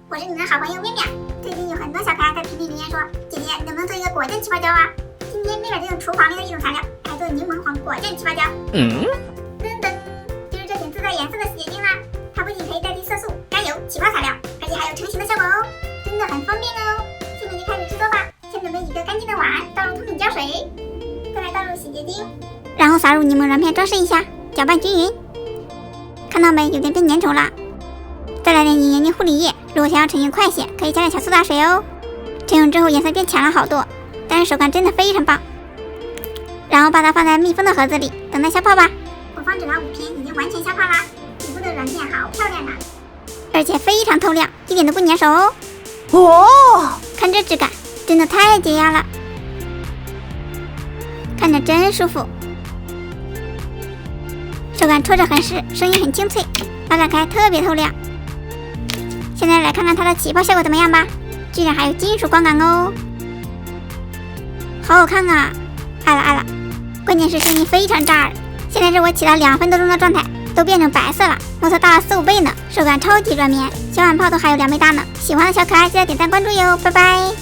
我是你们的好朋友面面。最近有很多小可爱在评论留言说，姐姐你能不能做一个果酱气泡胶啊？今天面面就用厨房里的一种材料来做柠檬黄果酱气泡胶。噔噔，就是这挺自带颜色的洗洁精啦。它不仅可以代替色素、甘油、起泡材料，而且还有成型的效果哦，真的很方便哦。下面就开始制作吧。先准备一个干净的碗，倒入透明胶水，再来倒入洗洁精，然后撒入柠檬软片装饰一下，搅拌均匀。看到没？有点变粘稠了。再来点眼凝护理液，如果想要成型快些，可以加点小苏打水哦。成用之后颜色变浅了好多，但是手感真的非常棒。然后把它放在密封的盒子里，等待消泡吧。我放置了5天，已经完全消泡啦。底部的软片好漂亮啊，而且非常透亮，一点都不粘手哦。看这质感，真的太解压了，看着真舒服。手感戳着很实，声音很清脆，拉展开特别透亮。现在来看看它的起泡效果怎么样吧，居然还有金属光感哦，好好看啊！爱了，关键是声音非常炸耳。现在是我起到2分多钟的状态，都变成白色了，摩擦大了4-5倍呢，手感超级软绵，小碗泡都还有2倍大呢。喜欢的小可爱记得点赞关注哟，拜拜。